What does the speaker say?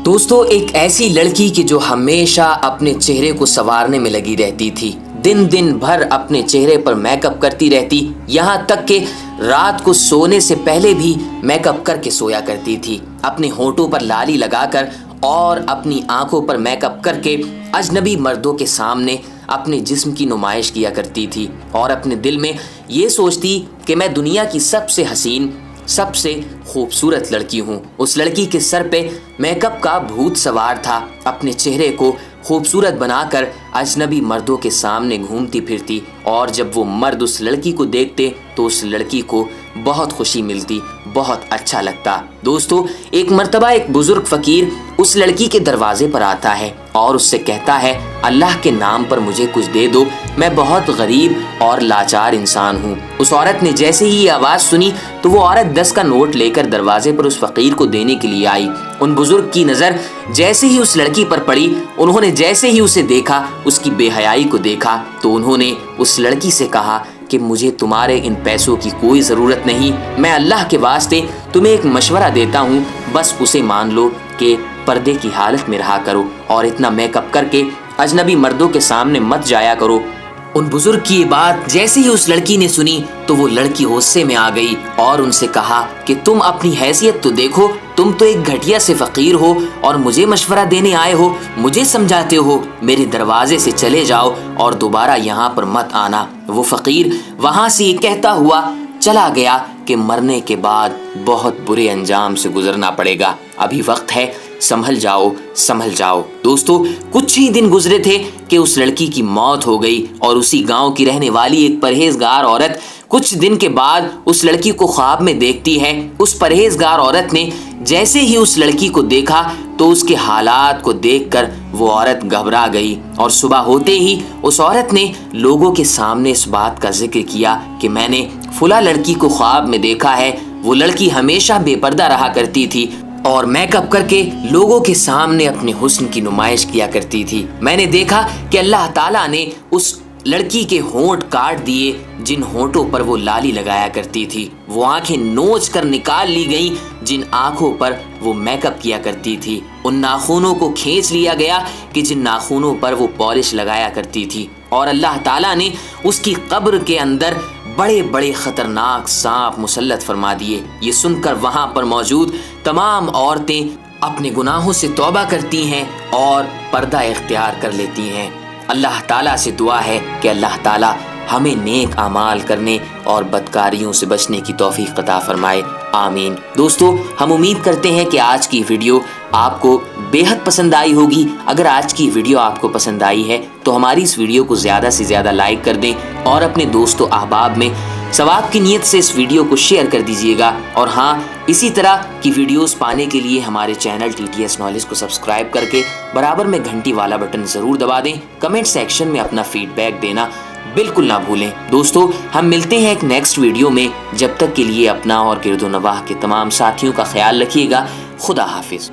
دوستو، ایک ایسی لڑکی کی جو ہمیشہ اپنے چہرے کو سنوارنے میں لگی رہتی تھی، دن بھر اپنے چہرے پر میک اپ کرتی رہتی، یہاں تک کہ رات کو سونے سے پہلے بھی میک اپ کر کے سویا کرتی تھی، اپنے ہونٹوں پر لالی لگا کر اور اپنی آنکھوں پر میک اپ کر کے اجنبی مردوں کے سامنے اپنے جسم کی نمائش کیا کرتی تھی اور اپنے دل میں یہ سوچتی کہ میں دنیا کی سب سے حسین، سب سے خوبصورت لڑکی ہوں۔ اس لڑکی کے سر پہ میک اپ کا بھوت سوار تھا، اپنے چہرے کو خوبصورت بنا کر اجنبی مردوں کے سامنے گھومتی پھرتی، اور جب وہ مرد اس لڑکی کو دیکھتے تو اس لڑکی کو بہت خوشی ملتی، بہت اچھا لگتا۔ دوستو، ایک مرتبہ ایک بزرگ فقیر اس لڑکی کے دروازے پر آتا ہے اور اس سے کہتا ہے، اللہ کے نام پر مجھے کچھ دے دو، میں بہت غریب اور لاچار انسان ہوں۔ اس عورت نے جیسے ہی یہ آواز سنی تو وہ عورت 10 کا نوٹ لے کر دروازے پر اس فقیر کو دینے کے لیے آئی۔ ان بزرگ کی نظر جیسے ہی اس لڑکی پر پڑی، انہوں نے جیسے ہی اسے دیکھا، اس کی بے حیائی کو دیکھا، تو انہوں نے اس لڑکی سے کہا کہ مجھے تمہارے ان پیسوں کی کوئی ضرورت نہیں، میں اللہ کے واسطے تمہیں ایک مشورہ دیتا ہوں، بس اسے مان لو کہ پردے کی حالت میں رہا کرو اور اتنا میک اپ کر کے اجنبی مردوں کے سامنے مت جایا کرو۔ ان بزرگ کی یہ بات جیسے ہی اس لڑکی نے سنی تو وہ لڑکی غصے میں آ گئی اور ان سے کہا کہ تم اپنی حیثیت تو دیکھو، تم تو ایک گھٹیا سے فقیر ہو اور مجھے مشورہ دینے آئے ہو، مجھے سمجھاتے ہو، میرے دروازے سے چلے جاؤ اور دوبارہ یہاں پر مت آنا۔ وہ فقیر وہاں سے یہ کہتا ہوا چلا گیا کہ مرنے کے بعد بہت برے انجام سے گزرنا پڑے گا، ابھی وقت ہے، سنبھل جاؤ سنبھل جاؤ۔ دوستو، کچھ ہی دن گزرے تھے کہ اس لڑکی کی موت ہو گئی اور اسی گاؤں کی رہنے والی ایک پرہیزگار عورت کچھ دن کے بعد اس لڑکی کو خواب میں دیکھتی ہے۔ اس پرہیزگار عورت نے جیسے ہی اس لڑکی کو دیکھا تو اس کے حالات کو دیکھ کر وہ عورت گھبرا گئی اور صبح ہوتے ہی اس عورت نے لوگوں کے سامنے اس بات کا ذکر کیا کہ میں نے فلاں لڑکی کو خواب میں دیکھا ہے، وہ لڑکی ہمیشہ بے پردہ رہا کرتی تھی اور میک اپ کر کے لوگوں کے سامنے اپنے حسن کی نمائش کیا کرتی تھی۔ میں نے دیکھا کہ اللہ تعالیٰ نے اس لڑکی کے ہونٹ کاٹ دیے جن ہونٹوں پر وہ لالی لگایا کرتی تھی، وہ آنکھیں نوچ کر نکال لی گئیں جن آنکھوں پر وہ میک اپ کیا کرتی تھی، ان ناخنوں کو کھینچ لیا گیا کہ جن ناخنوں پر وہ پالش لگایا کرتی تھی، اور اللہ تعالیٰ نے اس کی قبر کے اندر بڑے بڑے خطرناک سانپ مسلط فرما دیے۔ یہ سن کر وہاں پر موجود تمام عورتیں اپنے گناہوں سے توبہ کرتی ہیں اور پردہ اختیار کر لیتی ہیں۔ اللہ تعالیٰ سے دعا ہے کہ اللہ تعالیٰ ہمیں نیک اعمال کرنے اور بدکاریوں سے بچنے کی توفیق عطا فرمائے، آمین۔ دوستو، ہم امید کرتے ہیں کہ آج کی ویڈیو آپ کو بے حد پسند آئی ہوگی۔ اگر آج کی ویڈیو آپ کو پسند آئی ہے تو ہماری اس ویڈیو کو زیادہ سے زیادہ لائک کر دیں اور اپنے دوست و احباب میں ثواب کی نیت سے اس ویڈیو کو شیئر کر دیجیے گا، اور ہاں، اسی طرح کی ویڈیوز پانے کے لیے ہمارے چینل TTS نالج کو سبسکرائب کر کے برابر میں گھنٹی والا بٹن ضرور دبا دیں۔ کمنٹ سیکشن میں اپنا فیڈ بیک دینا بالکل نہ بھولیں۔ دوستو، ہم ملتے ہیں ایک نیکسٹ ویڈیو میں، جب تک کے لیے اپنا اور گرد و نواح کے تمام ساتھیوں کا خیال رکھیے گا۔ خدا حافظ۔